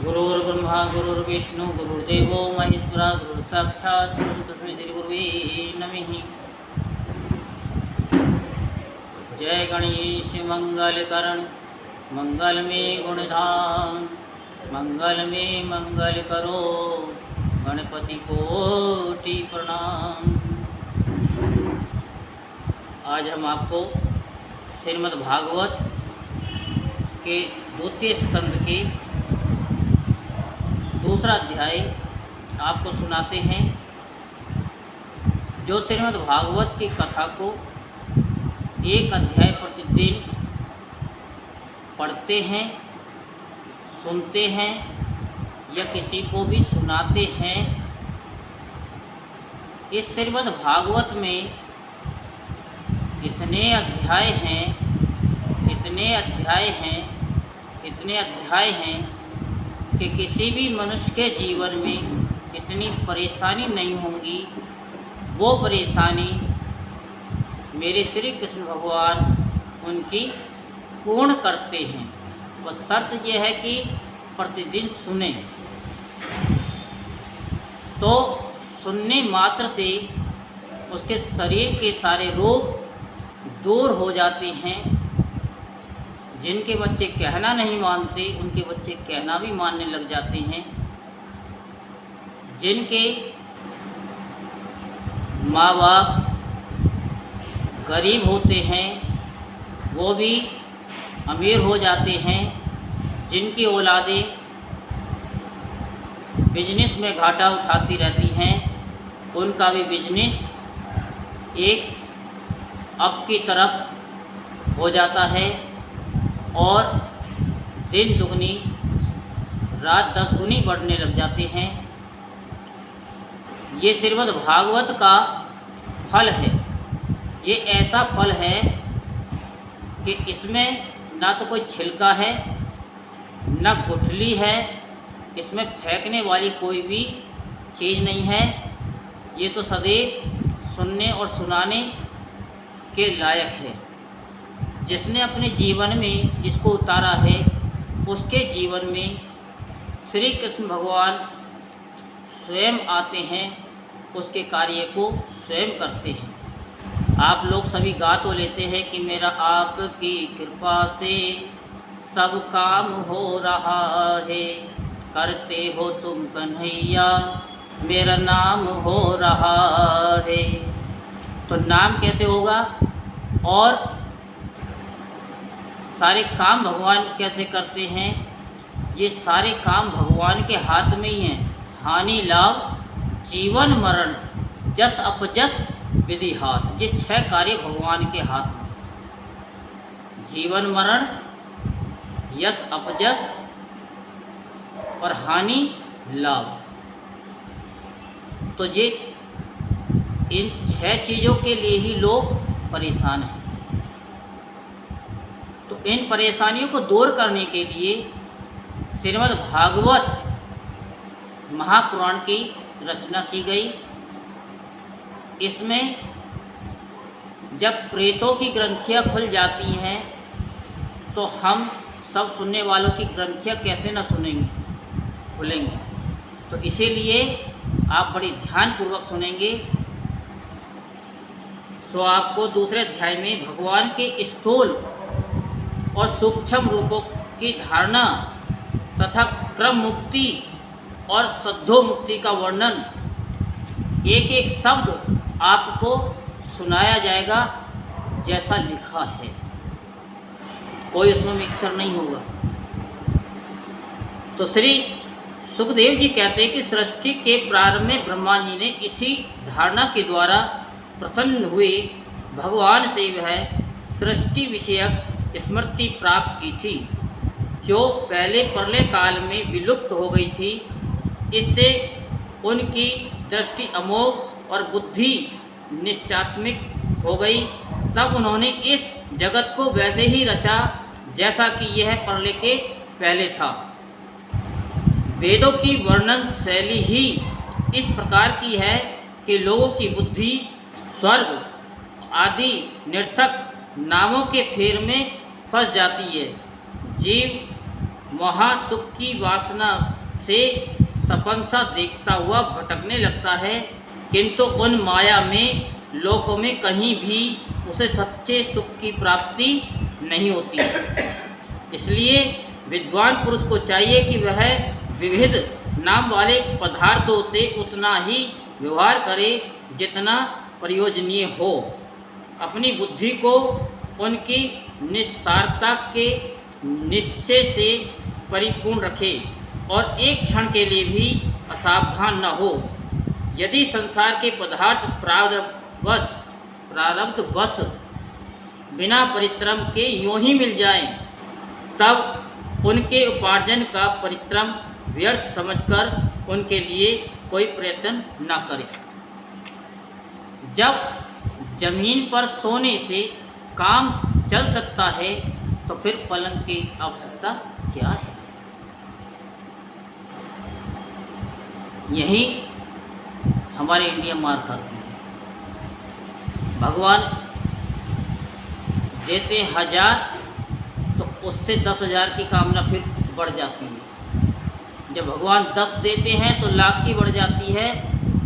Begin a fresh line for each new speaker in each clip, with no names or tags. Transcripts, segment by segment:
गुरुर्ब्रह्मा गुरुर्विष्णु गुरुर्देवो महेश्वरा गुरुर्साक्षात् गुरुः तस्मै श्री गुरुवे नमः। जय गणेश मंगलकरण मंगल में गुणधाम मंगल में मंगल करो गणपति कोटि प्रणाम। आज हम आपको श्रीमद् भागवत के द्वितीय स्कंद के दूसरा अध्याय आपको सुनाते हैं। जो श्रीमद् भागवत की कथा को एक अध्याय प्रतिदिन पढ़ते हैं, सुनते हैं या किसी को भी सुनाते हैं, इस श्रीमद् भागवत में इतने अध्याय हैं कि किसी भी मनुष्य के जीवन में इतनी परेशानी नहीं होंगी। वो परेशानी मेरे श्री कृष्ण भगवान उनकी पूर्ण करते हैं। बस शर्त यह है कि प्रतिदिन सुने, तो सुनने मात्र से उसके शरीर के सारे रोग दूर हो जाते हैं। जिनके बच्चे कहना नहीं मानते उनके बच्चे कहना भी मानने लग जाते हैं। जिनके माँ बाप गरीब होते हैं वो भी अमीर हो जाते हैं। जिनकी औलादें बिजनेस में घाटा उठाती रहती हैं उनका भी बिजनेस एक अप की तरफ हो जाता है और दिन दुगनी रात 10 गुनी बढ़ने लग जाते हैं। ये श्रीमद् भागवत का फल है। ये ऐसा फल है कि इसमें ना तो कोई छिलका है न गुठली है, इसमें फेंकने वाली कोई भी चीज़ नहीं है। ये तो सदैव सुनने और सुनाने के लायक है। जिसने अपने जीवन में इसको उतारा है उसके जीवन में श्री कृष्ण भगवान स्वयं आते हैं, उसके कार्य को स्वयं करते हैं। आप लोग सभी गा तो लेते हैं कि मेरा आपकी कृपा से सब काम हो रहा है, करते हो तुम कन्हैया मेरा नाम हो रहा है। तो नाम कैसे होगा और सारे काम भगवान कैसे करते हैं? ये सारे काम भगवान के हाथ में ही हैं। हानि लाभ जीवन मरण जस अपजस विधि हाथ, ये 6 कार्य भगवान के हाथ में। जीवन मरण, यश अपजस और हानि लाभ। तो ये इन 6 चीज़ों के लिए ही लोग परेशान हैं। तो इन परेशानियों को दूर करने के लिए श्रीमद् भागवत महापुराण की रचना की गई। इसमें जब प्रेतों की ग्रंथियाँ खुल जाती हैं तो हम सब सुनने वालों की ग्रंथियाँ कैसे न खुलेंगी। तो इसीलिए आप बड़ी ध्यानपूर्वक सुनेंगे। तो आपको दूसरे अध्याय में भगवान के स्थूल और सूक्ष्म रूपों की धारणा तथा क्रम मुक्ति और सद्धो मुक्ति का वर्णन एक एक शब्द आपको सुनाया जाएगा जैसा लिखा है। कोई उसमें मिक्सचर नहीं होगा। तो श्री सुखदेव जी कहते हैं कि सृष्टि के प्रारंभ में ब्रह्मा जी ने इसी धारणा के द्वारा प्रसन्न हुए भगवान से वह सृष्टि विषयक स्मृति प्राप्त की थी, जो पहले प्रलय काल में विलुप्त हो गई थी। इससे उनकी दृष्टि अमोघ और बुद्धि निश्चात्मिक हो गई। तब उन्होंने इस जगत को वैसे ही रचा जैसा कि यह प्रलय के पहले था। वेदों की वर्णन शैली ही इस प्रकार की है कि लोगों की बुद्धि स्वर्ग आदि निर्थक नामों के फेर में फंस जाती है। जीव वहाँ सुख की वासना से सपन सा देखता हुआ भटकने लगता है, किंतु उन माया में लोकों में कहीं भी उसे सच्चे सुख की प्राप्ति नहीं होती। इसलिए विद्वान पुरुष को चाहिए कि वह विविध नाम वाले पदार्थों से उतना ही व्यवहार करे जितना प्रयोजनीय हो। अपनी बुद्धि को उनकी निस्सारता के निश्चय से परिपूर्ण रखे और एक क्षण के लिए भी असावधान न हो। यदि संसार के पदार्थ प्रारब्धवश बिना परिश्रम के यूँ ही मिल जाएं, तब उनके उपार्जन का परिश्रम व्यर्थ समझकर उनके लिए कोई प्रयत्न न करें। जब जमीन पर सोने से काम चल सकता है तो फिर पलंग की आवश्यकता क्या है। यही हमारे इंडिया मार खाती है। भगवान देते 1000 तो उससे 10,000 की कामना फिर बढ़ जाती है। जब भगवान 10 देते हैं तो लाख की बढ़ जाती है,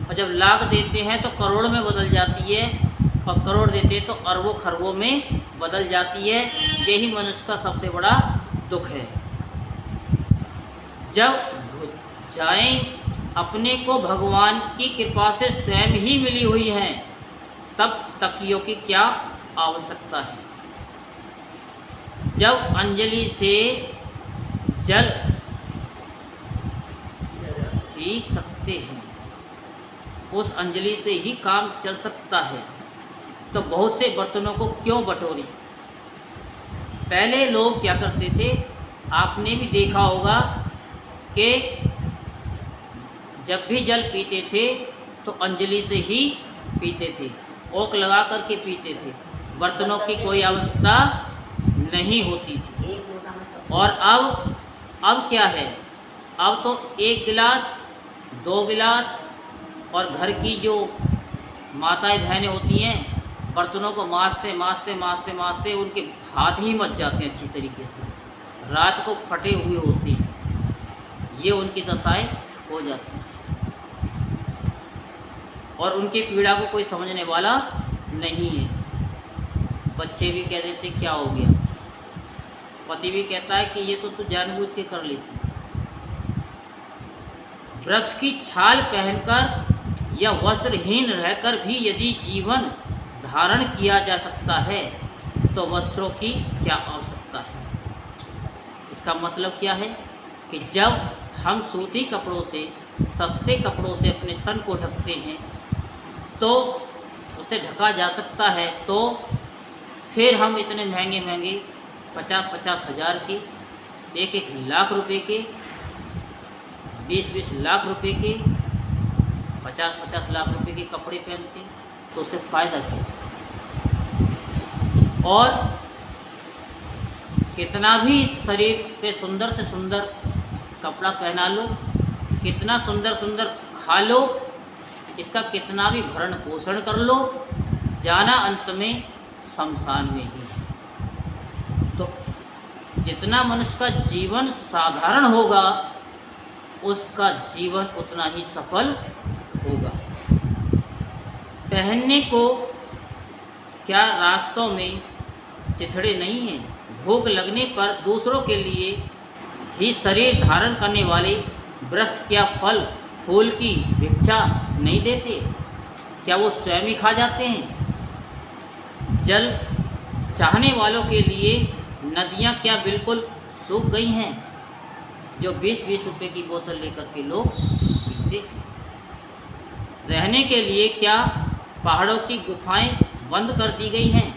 और जब लाख देते हैं तो करोड़ में बदल जाती है, और करोड़ देते हैं तो अरबों खरबों में बदल जाती है। यही मनुष्य का सबसे बड़ा दुख है। जब भुजाएं अपने को भगवान की कृपा से स्वयं ही मिली हुई हैं, तब तकियों की क्या आवश्यकता है। जब अंजलि से जल पी सकते हैं, उस अंजलि से ही काम चल सकता है, तो बहुत से बर्तनों को क्यों बटोरी। पहले लोग क्या करते थे, आपने भी देखा होगा कि जब भी जल पीते थे तो अंजलि से ही पीते थे, ओक लगा करके पीते थे, बर्तनों की कोई आवश्यकता नहीं होती थी। और अब क्या है, अब तो 1 गिलास 2 गिलास, और घर की जो माताएं बहनें होती हैं बर्तनों को मांजते मांजते मांजते मांजते उनके हाथ ही मच जाते हैं अच्छी तरीके से, रात को फटे हुए होते हैं। ये उनकी दशाएं हो जाती हैं, और उनकी पीड़ा को कोई समझने वाला नहीं है। बच्चे भी कह देते क्या हो गया, पति भी कहता है कि ये तो तू जानबूझ के कर लेती। वृक्ष की छाल पहनकर या वस्त्रहीन रहकर भी यदि जीवन धारण किया जा सकता है तो वस्त्रों की क्या आवश्यकता है। इसका मतलब क्या है कि जब हम सूती कपड़ों से, सस्ते कपड़ों से अपने तन को ढकते हैं तो उसे ढका जा सकता है, तो फिर हम इतने महंगे महंगे 50-50 हज़ार के, 1-1 लाख रुपए के, 20-20 लाख रुपए के, 50-50 लाख रुपए के कपड़े पहनते, तो उससे फ़ायदा क्या। और कितना भी शरीर पे सुंदर से सुंदर कपड़ा पहना लो, कितना सुंदर सुंदर खा लो, इसका कितना भी भरण पोषण कर लो, जाना अंत में शमशान में ही है। तो जितना मनुष्य का जीवन साधारण होगा उसका जीवन उतना ही सफल होगा। पहनने को क्या रास्तों में चिथड़े नहीं हैं। भूख लगने पर दूसरों के लिए ही शरीर धारण करने वाले वृक्ष क्या फल फूल की भिक्षा नहीं देते, क्या वो स्वयं ही खा जाते हैं। जल चाहने वालों के लिए नदियाँ क्या बिल्कुल सूख गई हैं, जो 20-20 रुपए की बोतल लेकर के लोग पीते। रहने के लिए क्या पहाड़ों की गुफाएं बंद कर दी गई हैं।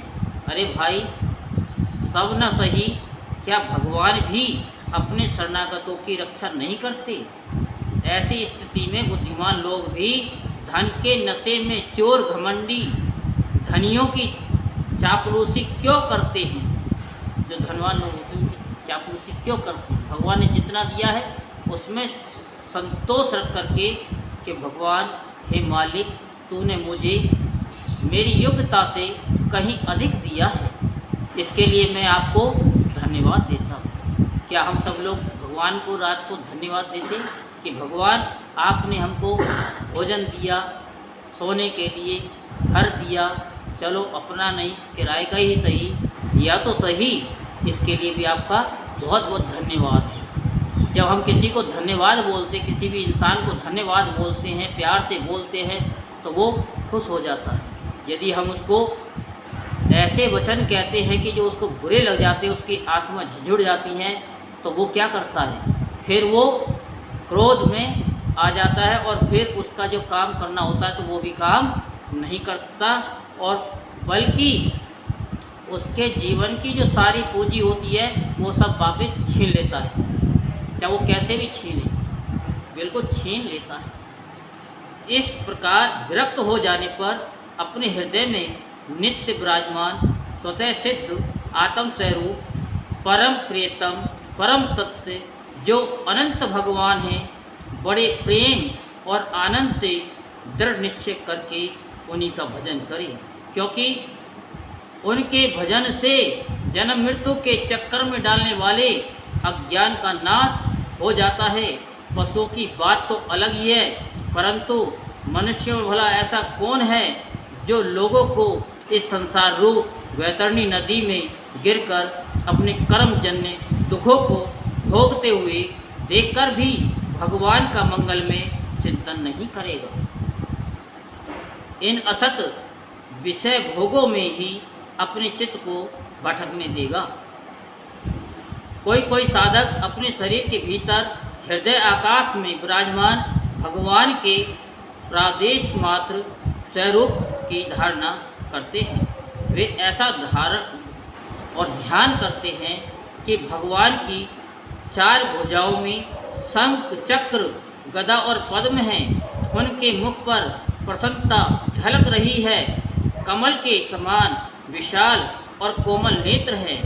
अरे भाई, सब न सही, क्या भगवान भी अपने शरणागतों की रक्षा नहीं करते। ऐसी स्थिति में बुद्धिमान लोग भी धन के नशे में चोर घमंडी धनियों की चापलूसी क्यों करते हैं। जो धनवान लोग होते हैं उनकी चापलूसी क्यों करते हैं। भगवान ने जितना दिया है उसमें संतोष रख करके कि भगवान हे मालिक, तूने मुझे मेरी योग्यता से कहीं अधिक दिया है, इसके लिए मैं आपको धन्यवाद देता हूँ। क्या हम सब लोग भगवान को रात को धन्यवाद देते कि भगवान आपने हमको भोजन दिया, सोने के लिए घर दिया, चलो अपना नहीं किराए का ही सही दिया तो सही, इसके लिए भी आपका बहुत बहुत धन्यवाद है। जब हम किसी को धन्यवाद बोलते, किसी भी इंसान को धन्यवाद बोलते हैं, प्यार से बोलते हैं, तो वो खुश हो जाता है। यदि हम उसको ऐसे वचन कहते हैं कि जो उसको बुरे लग जाते हैं, उसकी आत्मा झिझुड़ जाती है, तो वो क्या करता है, फिर वो क्रोध में आ जाता है और फिर उसका जो काम करना होता है तो वो भी काम नहीं करता, और बल्कि उसके जीवन की जो सारी पूंजी होती है वो सब वापस छीन लेता है। चाहे वो कैसे भी छीने, बिल्कुल छीन लेता है। इस प्रकार विरक्त हो जाने पर अपने हृदय में नित्य विराजमान स्वतः सिद्ध आत्म स्वरूप परम प्रियतम परम सत्य जो अनंत भगवान हैं, बड़े प्रेम और आनंद से दृढ़ निश्चय करके उन्हीं का भजन करें, क्योंकि उनके भजन से जन्म मृत्यु के चक्कर में डालने वाले अज्ञान का नाश हो जाता है। पशुओं की बात तो अलग ही है, परंतु मनुष्य में भला ऐसा कौन है जो लोगों को इस संसार रूप वैतरणी नदी में गिरकर अपने कर्मजन्य दुखों को भोगते हुए देखकर भी भगवान का मंगल में चिंतन नहीं करेगा। इन असत विषय भोगों में ही अपने चित्त को भटकने देगा। कोई कोई साधक अपने शरीर के भीतर हृदय आकाश में विराजमान भगवान के प्रादेश मात्र स्वरूप की धारणा करते हैं। वे ऐसा धारण और ध्यान करते हैं कि भगवान की चार भुजाओं में शंख चक्र गदा और पद्म हैं। उनके मुख पर प्रसन्नता झलक रही है। कमल के समान विशाल और कोमल नेत्र है।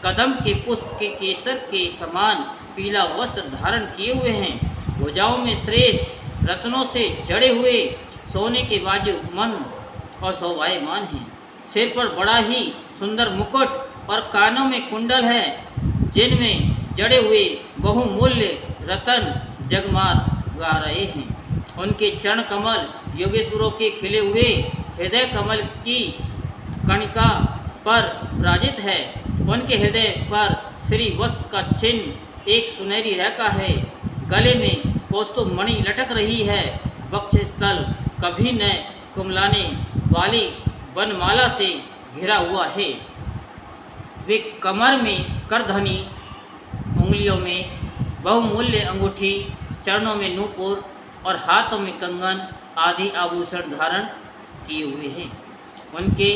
कदम के पुष्प के केसर के समान पीला वस्त्र धारण किए हुए हैं। भुजाओं में श्रेष्ठ रत्नों से जड़े हुए सोने के बाजू मन और शोभायमान हैं। सिर पर बड़ा ही सुंदर मुकुट और कानों में कुंडल है, जिनमें जड़े हुए बहुमूल्य रतन जगमगा गा रहे हैं। उनके चरण कमल योगेश्वरों के खिले हुए हृदय कमल की कणिका पर विराजित है। उनके हृदय पर श्री वत्स का चिन्ह एक सुनहरी रेखा है। गले में कौस्तुभ मणि लटक रही है। वक्षस्थल कभी न कुमलाने वाली वनमाला से घिरा हुआ है। वे कमर में करधनी, उंगलियों में बहुमूल्य अंगूठी, चरणों में नूपुर और हाथों में कंगन आदि आभूषण धारण किए हुए हैं। उनके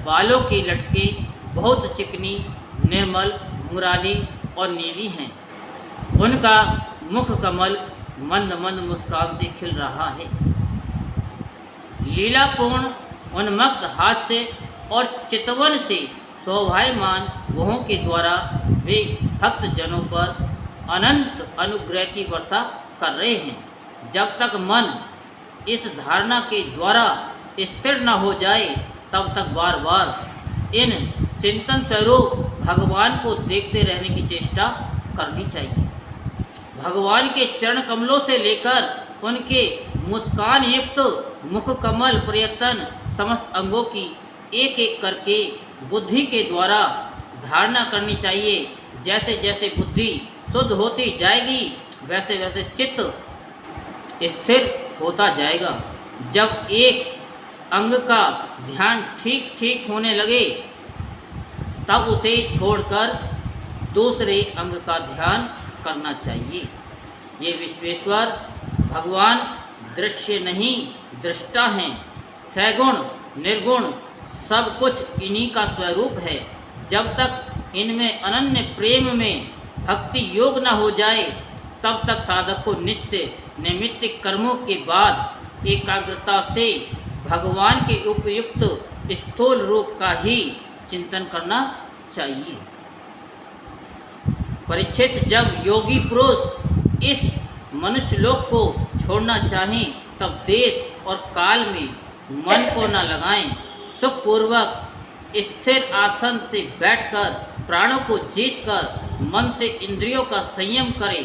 बालों की लटकें बहुत चिकनी, निर्मल, घुंघराली और नीली हैं। उनका मुख कमल मंद मंद मुस्कान से खिल रहा है। लीलापूर्ण उन्मत्त हास्य और चितवन से शोभायमान गुहों के द्वारा वे भक्त जनों पर अनंत अनुग्रह की वर्षा कर रहे हैं। जब तक मन इस धारणा के द्वारा स्थिर न हो जाए, तब तक बार बार इन चिंतन स्वरूप भगवान को देखते रहने की चेष्टा करनी चाहिए। भगवान के चरण कमलों से लेकर उनके मुस्कान युक्त मुख कमल प्रयत्न समस्त अंगों की एक एक करके बुद्धि के द्वारा धारणा करनी चाहिए। जैसे जैसे बुद्धि शुद्ध होती जाएगी, वैसे वैसे चित्त स्थिर होता जाएगा। जब एक अंग का ध्यान ठीक ठीक होने लगे, तब उसे छोड़कर दूसरे अंग का ध्यान करना चाहिए। ये विश्वेश्वर भगवान दृश्य नहीं दृष्टा हैं। सैगुण निर्गुण सब कुछ इन्हीं का स्वरूप है। जब तक इनमें अनन्य प्रेम में भक्ति योग न हो जाए, तब तक साधक को नित्य नैमित्तिक कर्मों के बाद एकाग्रता से भगवान के उपयुक्त स्थूल रूप का ही चिंतन करना चाहिए। परीक्षित, जब योगी पुरुष इस मनुष्य लोक को छोड़ना चाहें, तब देश और काल में मन को न लगाएं। सुखपूर्वक स्थिर आसन से बैठकर प्राणों को जीतकर मन से इंद्रियों का संयम करे,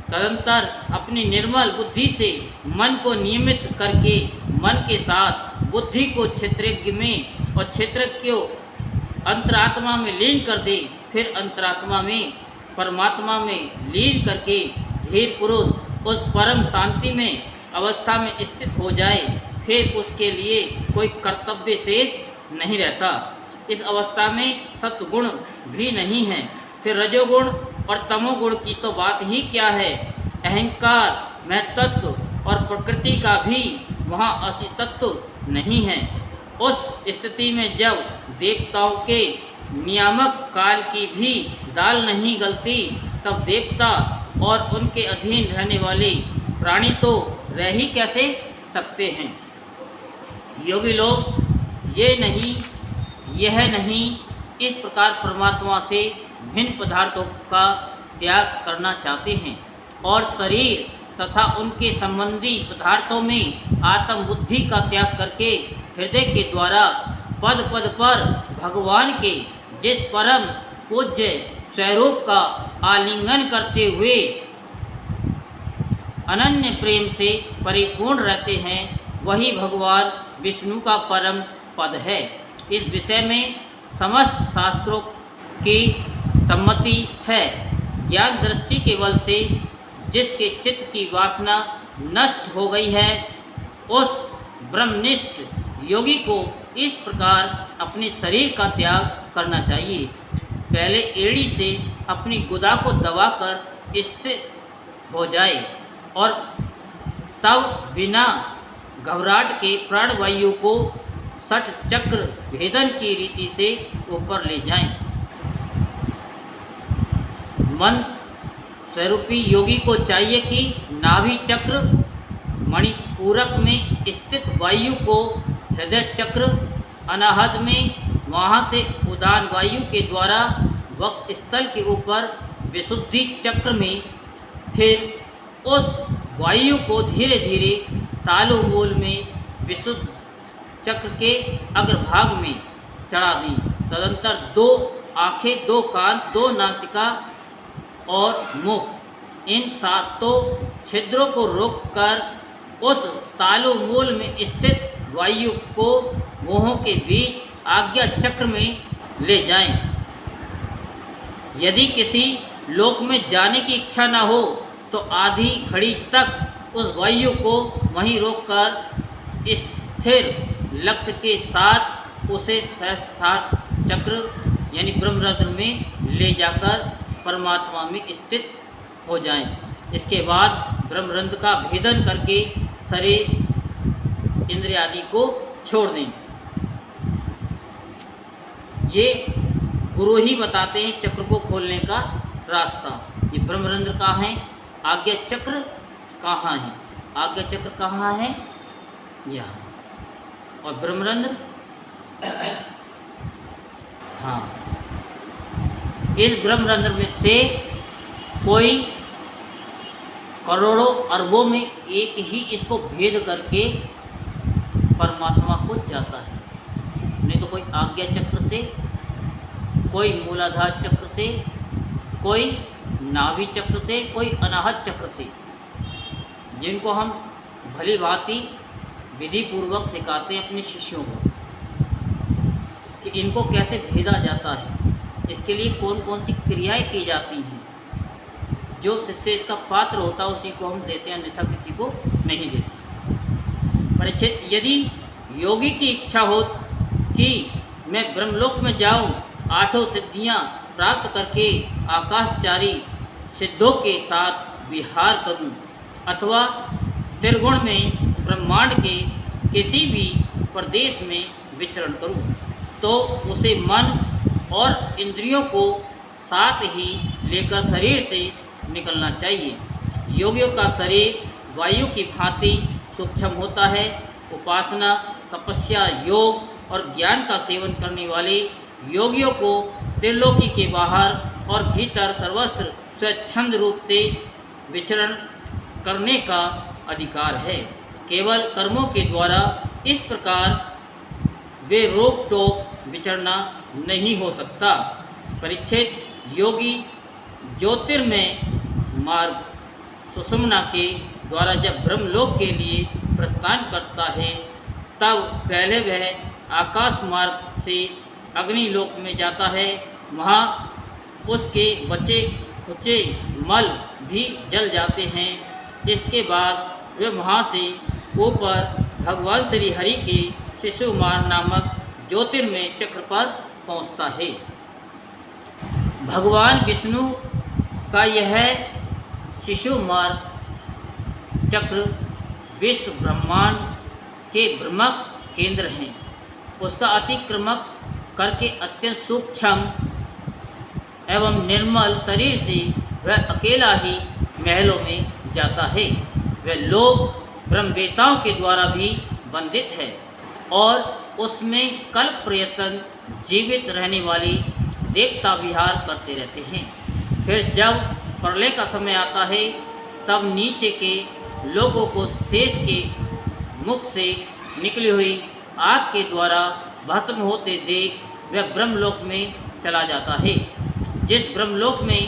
तदंतर अपनी निर्मल बुद्धि से मन को नियमित करके मन के साथ बुद्धि को क्षेत्रज्ञ में और क्षेत्रज्ञ को अंतरात्मा में लीन कर दे। फिर अंतरात्मा में परमात्मा में लीन करके धीर पुरुष उस परम शांति में अवस्था में स्थित हो जाए। फिर उसके लिए कोई कर्तव्य शेष नहीं रहता। इस अवस्था में सत्गुण भी नहीं है। फिर रजोगुण और तमोगुण की तो बात ही क्या है। अहंकार, महत्त्व और प्रकृति का भी वहाँ अस्तित्व नहीं है। उस स्थिति में जब देवताओं के नियामक काल की भी दाल नहीं गलती, तब देवता और उनके अधीन रहने वाले प्राणी तो रह ही कैसे सकते हैं। योगी लोग यह नहीं इस प्रकार परमात्मा से भिन्न पदार्थों का त्याग करना चाहते हैं और शरीर तथा उनके संबंधी पदार्थों में आत्म बुद्धि का त्याग करके हृदय के द्वारा पद पद पर भगवान के जिस परम पूज्य स्वरूप का आलिंगन करते हुए अनन्य प्रेम से परिपूर्ण रहते हैं, वही भगवान विष्णु का परम पद है। इस विषय में समस्त शास्त्रों की सम्मति है। ज्ञान दृष्टि के बल से जिसके चित्त की वासना नष्ट हो गई है, उस ब्रह्मनिष्ठ योगी को इस प्रकार अपने शरीर का त्याग करना चाहिए। पहले एड़ी से अपनी गुदा को दबाकर स्थिर हो जाए और तब बिना घबराहट के प्राणवायु को 60 चक्र भेदन की रीति से ऊपर ले जाएं। मन स्वरूपी योगी को चाहिए कि नाभि चक्र मणिपूरक में स्थित वायु को हृदय चक्र अनाहत में वहाँ से उदान वायु के द्वारा वक्त स्थल के ऊपर विशुद्धि चक्र में, फिर उस वायु को धीरे धीरे तालु मूल में विशुद्ध चक्र के अग्रभाग में चढ़ा दी। तदंतर 2 आँखें, 2 कान, 2 नासिका और मुख, इन 7 छिद्रों को रोककर उस तालु मूल में स्थित वायु को मुंहों के बीच आज्ञा चक्र में ले जाएं। यदि किसी लोक में जाने की इच्छा न हो तो आधी घड़ी तक उस वायु को वहीं रोककर स्थिर लक्ष्य के साथ उसे सहस्त्रार चक्र यानी ब्रह्मरंध्र में ले जाकर परमात्मा में स्थित हो जाएं। इसके बाद ब्रह्मरंध्र का भेदन करके शरीर इंद्रिय आदि को छोड़ दें। ये गुरु ही बताते हैं चक्र को खोलने का रास्ता। ये ब्रह्मरंध्र कहाँ है, आज्ञा चक्र कहाँ है, आज्ञा चक्र कहाँ है, यहाँ, और ब्रह्मरंध्र हाँ, इस ब्रह्मरंध्र में से कोई करोड़ों अरबों में एक ही इसको भेद करके परमात्मा को जाता है। नहीं तो कोई आज्ञा चक्र से, कोई मूलाधार चक्र से, कोई नाभि चक्र से, कोई अनाहत चक्र से, जिनको हम भली भांति विधि पूर्वक सिखाते हैं अपने शिष्यों को कि इनको कैसे भेदा जाता है, इसके लिए कौन कौन सी क्रियाएं की जाती हैं। जो शिष्य इसका पात्र होता है उसी को हम देते हैं, अन्यथा किसी को नहीं देते। परीक्षित, यदि योगी की इच्छा हो कि मैं ब्रह्मलोक में जाऊं, 8 सिद्धियां प्राप्त करके आकाशचारी सिद्धों के साथ विहार करूं, अथवा त्रिगुण में ब्रह्मांड के किसी भी प्रदेश में विचरण करूं, तो उसे मन और इंद्रियों को साथ ही लेकर शरीर से निकलना चाहिए। योगियों का शरीर वायु की भांति सूक्ष्म होता है। उपासना, तपस्या, योग और ज्ञान का सेवन करने वाले योगियों को त्रिलोकी के बाहर और भीतर सर्वत्र स्वच्छंद रूप से विचरण करने का अधिकार है। केवल कर्मों के द्वारा इस प्रकार वे रोक टोक विचरना नहीं हो सकता। परिच्छेद योगी ज्योतिर्मय मार्ग सुषुम्ना के द्वारा जब ब्रह्मलोक के लिए प्रस्थान करता है तब पहले वह आकाश मार्ग से अग्निलोक में जाता है। वहाँ उसके बचे खुचे मल भी जल जाते हैं। इसके बाद वह वहाँ से ऊपर भगवान श्री हरि के शिशुमार नामक ज्योतिर्मय चक्र पर पहुँचता है। भगवान विष्णु का यह शिशुमार चक्र विश्व ब्रह्मांड के भ्रमक केंद्र हैं। उसका अतिक्रमक करके अत्यंत सूक्ष्म एवं निर्मल शरीर से वह अकेला ही महलों में जाता है। वह लोक ब्रह्मवेताओं के द्वारा भी बंधित है और उसमें कल्प प्रयत्न जीवित रहने वाले देवता विहार करते रहते हैं। फिर जब प्रलय का समय आता है तब नीचे के लोगों को शेष के मुख से निकली हुई आग के द्वारा भस्म होते देख वह ब्रह्मलोक में चला जाता है। जिस ब्रह्मलोक में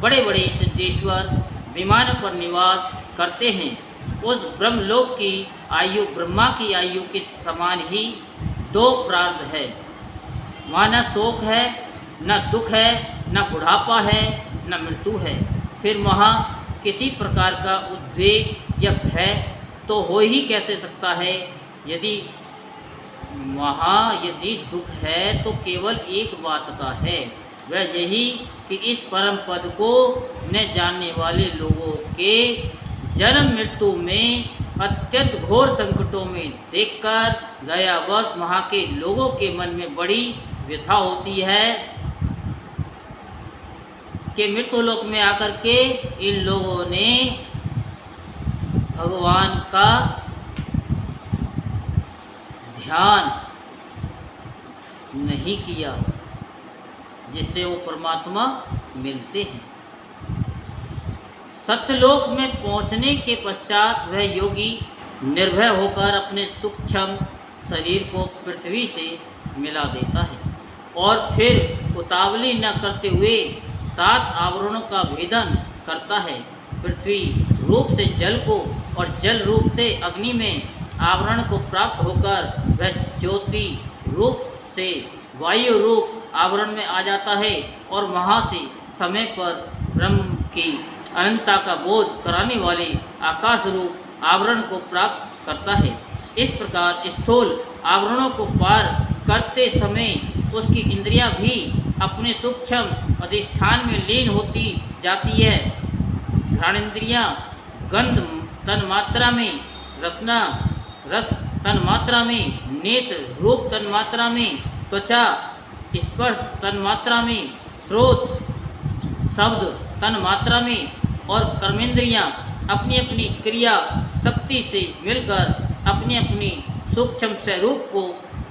बड़े बड़े सिद्धेश्वर विमानों पर निवास करते हैं, उस ब्रह्मलोक की आयु ब्रह्मा की आयु के समान ही दो प्रार्थ है। वहाँ न शोक है, न दुख है, न बुढ़ापा है, न मृत्यु है। फिर वहाँ किसी प्रकार का उद्वेग या भय तो हो ही कैसे सकता है। यदि दुख है तो केवल एक बात का है, वह यही कि इस परम पद को न जानने वाले लोगों के जन्म मृत्यु में अत्यंत घोर संकटों में देखकर दयावश वहाँ के लोगों के मन में बड़ी व्यथा होती है कि मृत्युलोक में आकर के इन लोगों ने भगवान का ध्यान नहीं किया जिससे वो परमात्मा मिलते हैं। सत्यलोक में पहुंचने के पश्चात वह योगी निर्भय होकर अपने सूक्ष्म शरीर को पृथ्वी से मिला देता है और फिर उतावली न करते हुए 7 आवरणों का भेदन करता है। पृथ्वी रूप से जल को और जल रूप से अग्नि में आवरण को प्राप्त होकर वह ज्योति रूप से वायु रूप आवरण में आ जाता है और वहाँ से समय पर ब्रह्म की अनंतता का बोध कराने वाले आकाश रूप आवरण को प्राप्त करता है। इस प्रकार स्थूल आवरणों को पार करते समय उसकी इंद्रियां भी अपने सूक्ष्म अधिष्ठान में लीन होती जाती है। घ्राणेन्द्रियां गंध तन्मात्रा में, रसना रस तन्मात्रा में, नेत्र रूप तन्मात्रा में, त्वचा स्पर्श तन्मात्रा में, श्रोत शब्द तन्मात्रा में और कर्मेंद्रियां अपनी अपनी क्रिया शक्ति से मिलकर अपने अपने सूक्ष्म स्वरूप को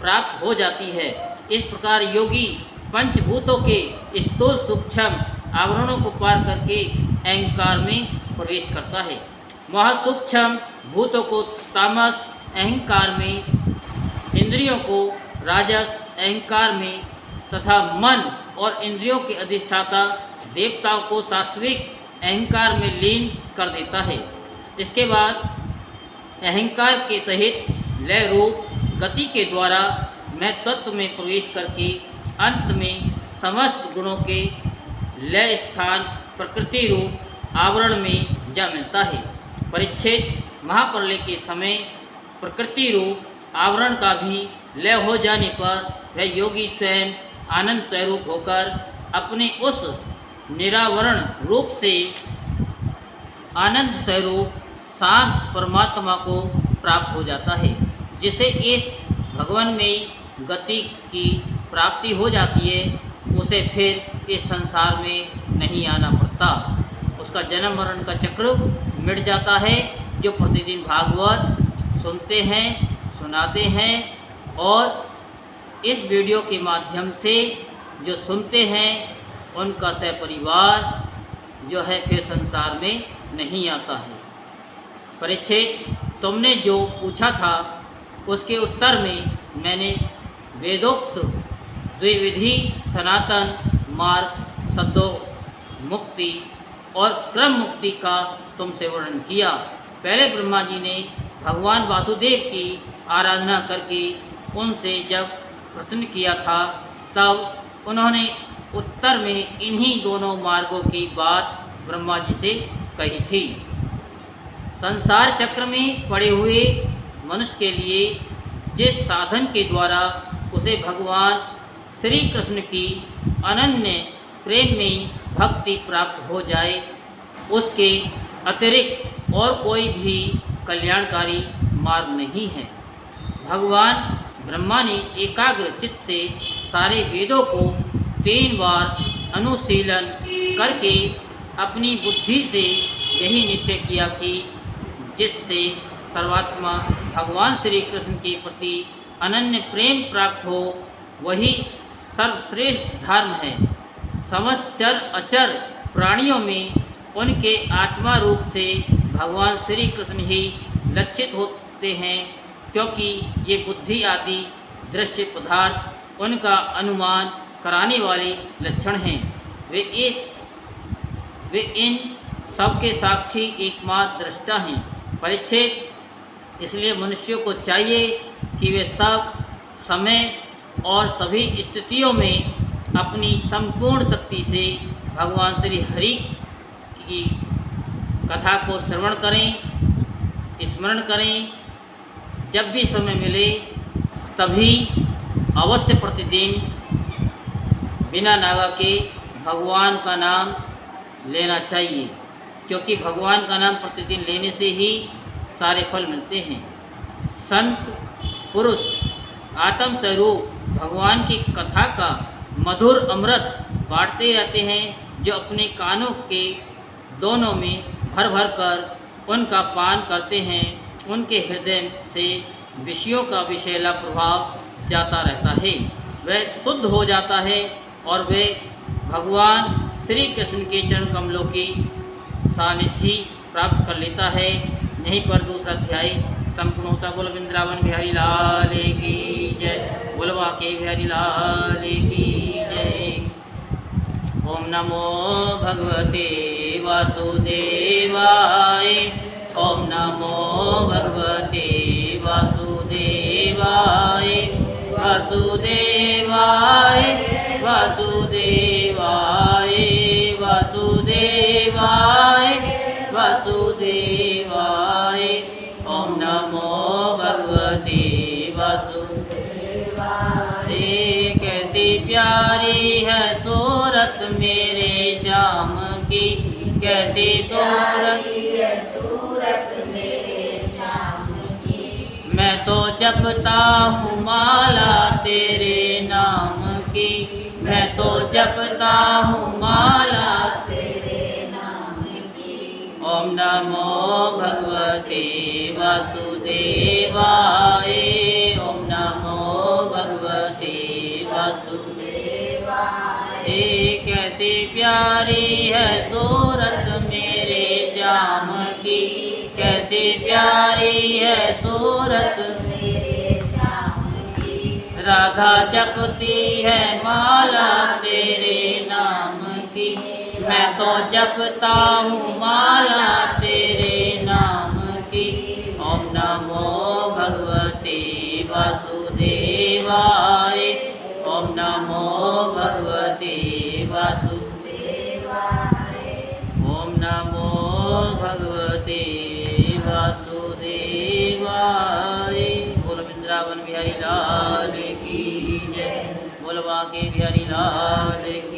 प्राप्त हो जाती है। इस प्रकार योगी पंचभूतों के स्थूल सूक्ष्म आवरणों को पार करके अहंकार में प्रवेश करता है। वह सूक्ष्म भूतों को तामस अहंकार में, इंद्रियों को राजस अहंकार में तथा मन और इंद्रियों के अधिष्ठाता देवताओं को सात्विक अहंकार में लीन कर देता है। इसके बाद अहंकार के सहित लय रूप गति के द्वारा मैं तत्व में प्रवेश करके अंत में समस्त गुणों के लय स्थान प्रकृति रूप आवरण में जा मिलता है। परिच्छेद महाप्रलय के समय प्रकृति रूप आवरण का भी लय हो जाने पर वह योगी स्वयं आनंद स्वरूप होकर अपने उस निरावरण रूप से आनंद स्वरूप शांत परमात्मा को प्राप्त हो जाता है, जिसे इस भगवानमयी गति की प्राप्ति हो जाती है। उसे फिर इस संसार में नहीं आना पड़ता, उसका जन्म मरण का चक्र मिट जाता है। जो प्रतिदिन भागवत सुनते हैं, सुनाते हैं और इस वीडियो के माध्यम से जो सुनते हैं उनका सपरिवार जो है फिर संसार में नहीं आता है। परिच्छेद तुमने जो पूछा था उसके उत्तर में मैंने वेदोक्त द्विविधि सनातन मार्ग, सद्यो मुक्ति और क्रम मुक्ति का तुमसे वर्णन किया। पहले ब्रह्मा जी ने भगवान वासुदेव की आराधना करके उनसे जब प्रश्न किया था, तब उन्होंने उत्तर में इन्हीं दोनों मार्गों की बात ब्रह्मा जी से कही थी। संसार चक्र में पड़े हुए मनुष्य के लिए जिस साधन के द्वारा उसे भगवान श्री कृष्ण की अनन्य प्रेम में भक्ति प्राप्त हो जाए, उसके अतिरिक्त और कोई भी कल्याणकारी मार्ग नहीं है। भगवान ब्रह्मा ने एकाग्र चित्त से सारे वेदों को 3 बार अनुशीलन करके अपनी बुद्धि से यही निश्चय किया कि जिससे सर्वात्मा भगवान श्री कृष्ण के प्रति अनन्य प्रेम प्राप्त हो, वही सर्वश्रेष्ठ धर्म है। समस्त चर अचर प्राणियों में उनके आत्मा रूप से भगवान श्री कृष्ण ही लक्षित होते हैं, क्योंकि ये बुद्धि आदि दृश्य पदार्थ उनका अनुमान कराने वाले लक्षण हैं। वे इन सबके साक्षी एकमात्र दृष्टा हैं। परीक्षित, इसलिए मनुष्यों को चाहिए कि वे सब समय और सभी स्थितियों में अपनी संपूर्ण शक्ति से भगवान श्री हरि की कथा को श्रवण करें, स्मरण करें। जब भी समय मिले तभी अवश्य प्रतिदिन बिना नागा के भगवान का नाम लेना चाहिए, क्योंकि भगवान का नाम प्रतिदिन लेने से ही सारे फल मिलते हैं। संत पुरुष आत्म स्वरूप भगवान की कथा का मधुर अमृत बांटते रहते हैं, जो अपने कानों के दोनों में भर भर कर उनका पान करते हैं। उनके हृदय से विषयों का विषैला प्रभाव जाता रहता है, वह शुद्ध हो जाता है और वे भगवान श्री कृष्ण के चरण कमलों की सानिध्य प्राप्त कर लेता है। यहीं पर दूसरा अध्याय संपूर्ण होता। बोल वृंदावन बिहारी लाल की जय, बोल बांके बिहारी लाल की जय। ओम नमो भगवते वासुदेवाय, ओम नमो भगवते वासुदेवाय, वासुदेवाय वासुदेवाय वासुदेवाय वासुदेवाय। ओम नमो भगवते वासुदेवाय। कैसी प्यारी है सूरत मेरे श्याम की, कैसी सूरत मेरे श्याम की। मैं तो जपता हूँ माला तेरे नाम की, मैं तो जपता हूँ माला तेरे नाम की। ओम नमो भगवते वासुदेवाय, ओम नमो भगवते वासुदेवाय। कैसी प्यारी है सूरत मेरे श्याम की, कैसी प्यारी है सूरत मेरे श्याम की। राधा जपती है माला तेरे नाम की, मैं तो जपता हूँ माला तेरे नाम की। ओम नमो भगवते वासुदेवाय, ओम नमो भगवते वासुदेवाय, ओम नमो भगवते वासुदेवाय। बोल वृंदावन बिहारी लाल की जय, बोल बांके बिहारी लाल की।